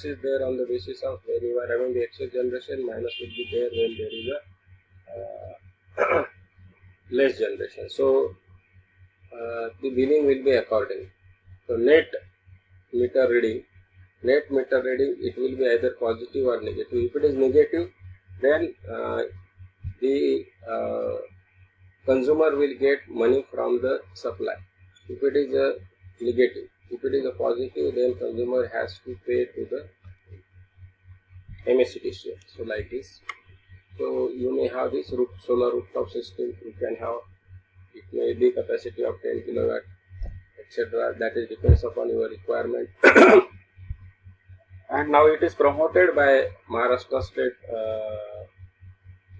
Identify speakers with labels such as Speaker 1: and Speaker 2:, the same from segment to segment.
Speaker 1: is there on the basis of when you are having the excess generation, minus will be there when there is a less generation. So the billing will be according. So meter reading, net meter reading, it will be either positive or negative. If it is negative, then the consumer will get money from the supply. If it is a negative, if it is a positive, then consumer has to pay to the MSCDCL. So like this. So you may have this solar rooftop system. You can have, it may be capacity of 10 kilowatt, etc. That is depends upon your requirement. And now it is promoted by Maharashtra State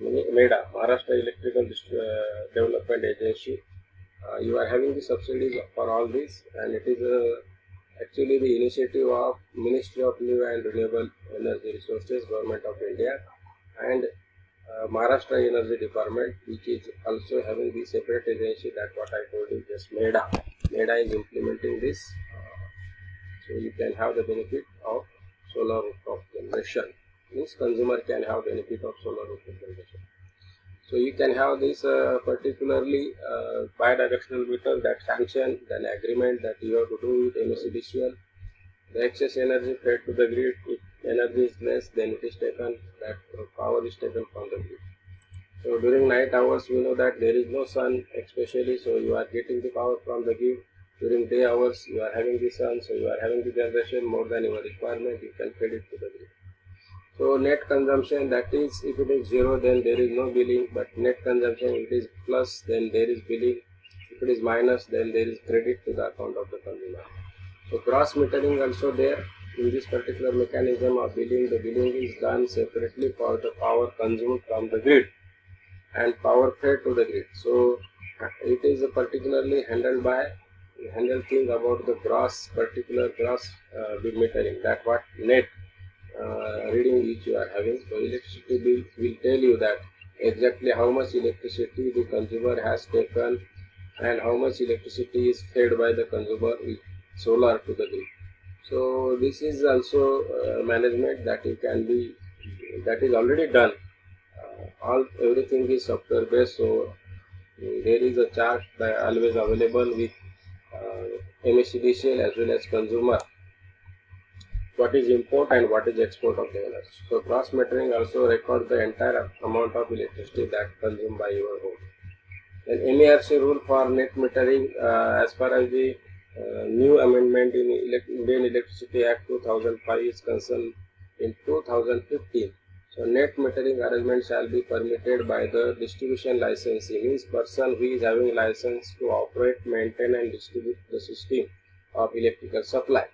Speaker 1: MEDA, Maharashtra Electrical Development Agency. You are having the subsidies for all this, and it is actually the initiative of Ministry of New and Renewable Energy Resources, Government of India, and Maharashtra Energy Department, which is also having the separate agency. That what I told you, just MEDA. MEDA is implementing this, so you can have the benefit of solar rooftop generation. Means consumer can have benefit of solar rooftop generation. So you can have this particularly bidirectional meter, that sanction, then agreement that you have to do with MSCDCL. The excess energy fed to the grid. If energy is less, then it is taken, that power is taken from the grid. So during night hours, we know that there is no sun especially, so you are getting the power from the grid. During day hours, you are having the sun, so you are having the generation more than your requirement, you can feed it to the grid. So net consumption, that is, if it is 0, then there is no billing, but net consumption, if it is plus, then there is billing. If it is minus, then there is credit to the account of the consumer. So cross metering also there. In this particular mechanism of billing, the billing is done separately for the power consumed from the grid and power fed to the grid. So it is particularly handled thing about the particular gross bill metering, that what net reading which you are having. So electricity bill will tell you that exactly how much electricity the consumer has taken and how much electricity is fed by the consumer with solar to the grid. So this is also management that that is already done. Everything is software based, so there is a chart that always available with MSCDCL as well as consumer, what is import and what is export of the energy. So cross metering also records the entire amount of electricity that consumed by your home. Then MERC rule for net metering, as far as the new amendment in Indian Electricity Act 2005 is concerned, in 2015. So net metering arrangement shall be permitted by the distribution licensee, means person who is having license to operate, maintain and distribute the system of electrical supply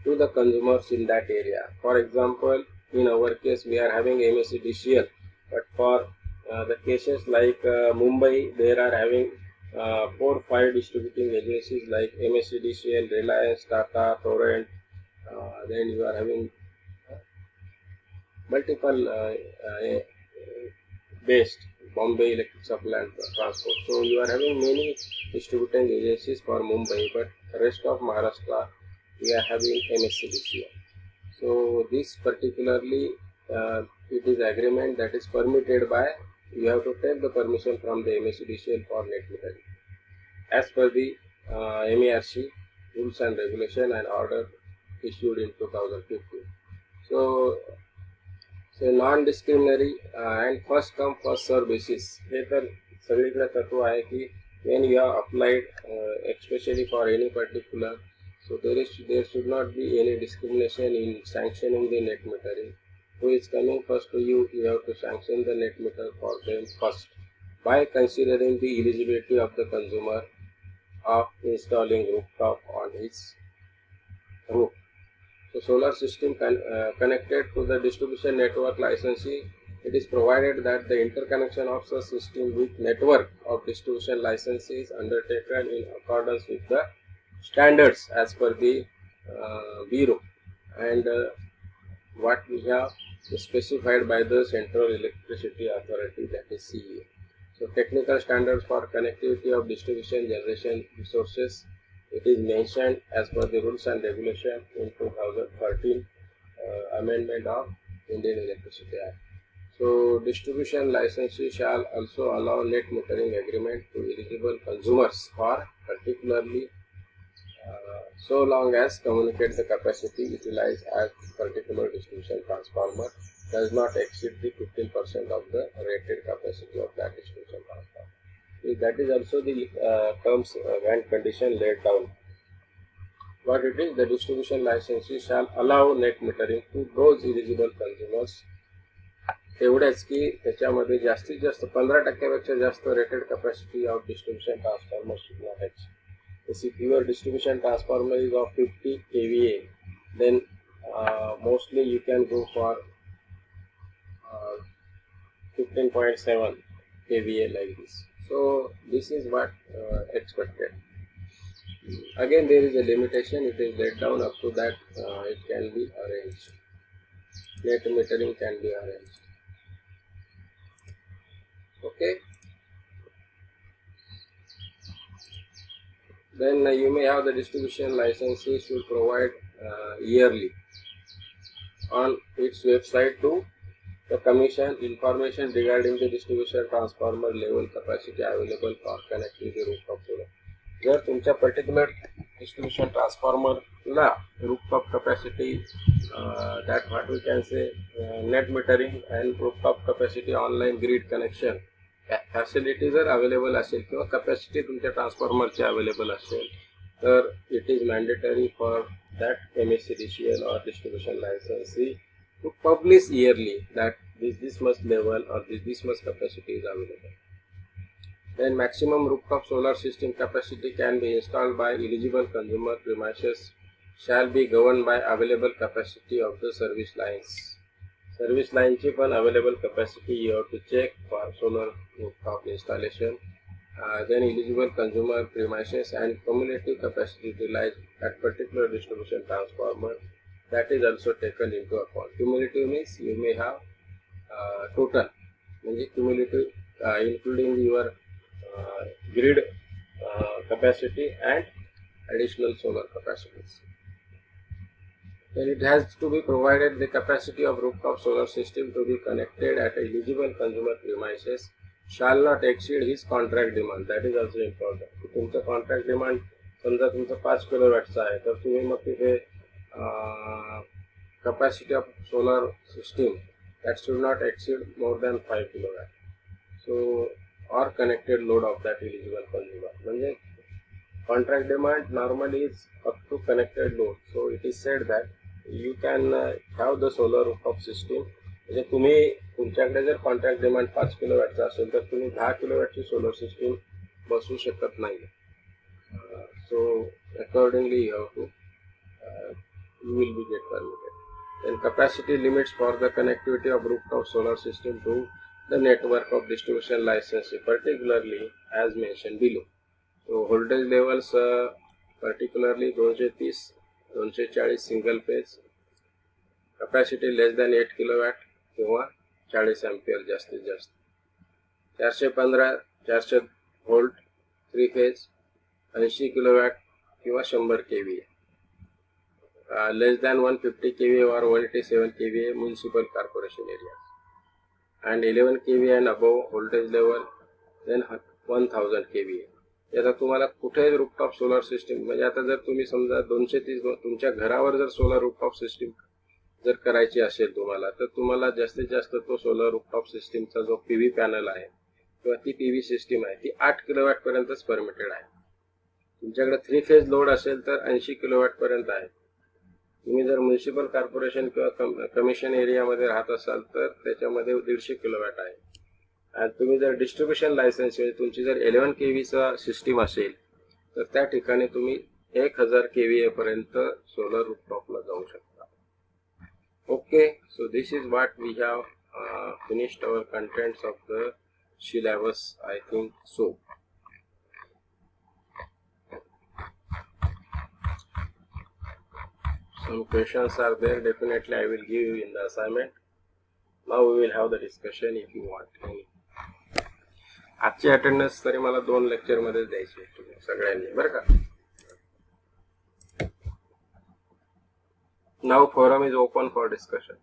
Speaker 1: to the consumers in that area. For example, in our case we are having MSCDCL, but for the cases like Mumbai, there are having 4-5 distributing agencies like MSCDCL, Reliance, Tata, Torrent. Then you are having multiple based Bombay Electric Supply and Transport. So you are having many distributing agencies for Mumbai, but the rest of Maharashtra we are having MSCDCL. So this particularly it is agreement that is permitted by, you have to take the permission from the MSCDCL for net metering as per the MERC rules and regulation and order issued in 2015. So non-discriminatory and first come first serve basis, हे तर सगळीकडे तत्व आहे की when you are applied especially for any particular, so there should not be any discrimination in sanctioning the net metering. Who is coming first to you, you have to sanction the net meter for them first by considering the eligibility of the consumer of installing rooftop on his roof. So solar system connected to the distribution network licensee, it is provided that the interconnection of such system with network of distribution licensee is undertaken in accordance with the standards as per the Bureau and what we have specified by the Central Electricity Authority, that is CEA. So technical standards for connectivity of distribution generation resources, it is mentioned as per the rules and regulation in 2013 Amendment of Indian Electricity Act. So distribution licenses shall also allow net metering agreement to eligible consumers for particularly so long as communicate the capacity utilized at particular distribution transformer does not exceed the 15% of the rated capacity of that distribution transformer. That is also the terms and condition laid down. What it is, the distribution licenses shall allow net metering to those eligible consumers. एवढेच की त्याच्यामध्ये जास्तीत जास्त 15%पेक्षा जास्त rated capacity of distribution transformer should not exceed. If your distribution transformer is of 50 kVA, then mostly you can go for 15.7 kVA like this. So this is what expected. Again, there is a limitation. It is laid down up to that it can be arranged. Net metering can be arranged. Okay. Then you may have the distribution licenses should provide yearly on its website to the commission information regarding the distribution transformer level capacity available for connecting the rooftop solar. जर तुमच्या particular distribution ट्रान्सफॉर्मरला rooftop capacity that what we can say net metering and rooftop capacity online grid connection facility जर available असेल किंवा capacity तुमच्या ट्रान्सफॉर्मरची available असेल तर it is mandatory for that MSCDCL or distribution licensee to publish yearly that this much level or this much capacity is available. Then maximum rooftop solar system capacity can be installed by eligible consumer premises shall be governed by available capacity of the service lines. Service line ची पण available capacity you have to check for solar rooftop installation. Then eligible consumer premises and cumulative capacity utilized at particular distribution transformer, that is also taken into account. Cumulative means you may have total, म्हणजे cumulative including your grid capacity and additional solar capacities. Then it has to be provided the capacity of rooftop solar system to be connected at eligible consumer premises shall not exceed his contract demand. That is also important. तुमचं contract demand समजा तुमचं 5 किलोवॅटचं आहे तर तुम्ही मग तिथे capacity of solar system that should not exceed more than 5 kilowatt. So or connected load of that eligible consumer. म्हणजे contract demand normally is up to connected load. So it is said that you can have the solar rooftop system. म्हणजे तुम्ही तुमच्याकडे जर contract demand 5 किलोवॅटचा असेल तर तुम्ही 10 किलोवॅटची solar system बसवू शकत नाही. So accordingly you have to you will be get permitted. Then capacity limits for the connectivity of rooftop solar system to the network of distribution license, particularly as mentioned below. So voltage levels particularly 230, 240 single phase, capacity less than 8 kilowatt किंवा 40 ampere जास्तीत जास्त, 415 400 volt 3 phase, 80 kilowatt किंवा 100 kVA, less than 150 kVA or 187 kVA municipal corporation areas, and 11 kVA and above voltage level, then 1000 kVA. आता तुम्हाला कुठे rooftop solar system, म्हणजे आता जर तुम्ही समजा 230 तुमच्या घरावर जर सोलर रूफटॉप सिस्टीम जर करायची असेल तुम्हाला, तर तुम्हाला जास्तीत जास्त तो सोलर रूफटॉप सिस्टीमचा जो PV पॅनल आहे किंवा ती PV सिस्टीम आहे ती 8 किलोवॅट पर्यंतच परमिटेड आहे. तुमच्याकडे 3 फेज लोड असेल तर 80 किलोवॅट पर्यंत आहे. तुम्ही जर म्युनिसिपल कॉर्पोरेशन किंवा कमिशन एरियामध्ये राहत असाल तर त्याच्यामध्ये 150 किलोवॅट आहे. आणि तुम्ही जर डिस्ट्रीब्युशन लायसन्स म्हणजे तुमची जर 11 kVचा सिस्टीम असेल तर त्या ठिकाणी तुम्ही 1000 kVA पर्यंत सोलर रूफटॉपला जाऊ शकता. Okay, so this is what we have finished our contents of the syllabus, I think so. Some questions are there, definitely I will give you in the assignment. Now we will have the discussion if you want any. आजची attendance तरी मला 2 lecture मध्ये द्यायची आहे सगळ्यांनी, बरं का. Now forum is open for discussion.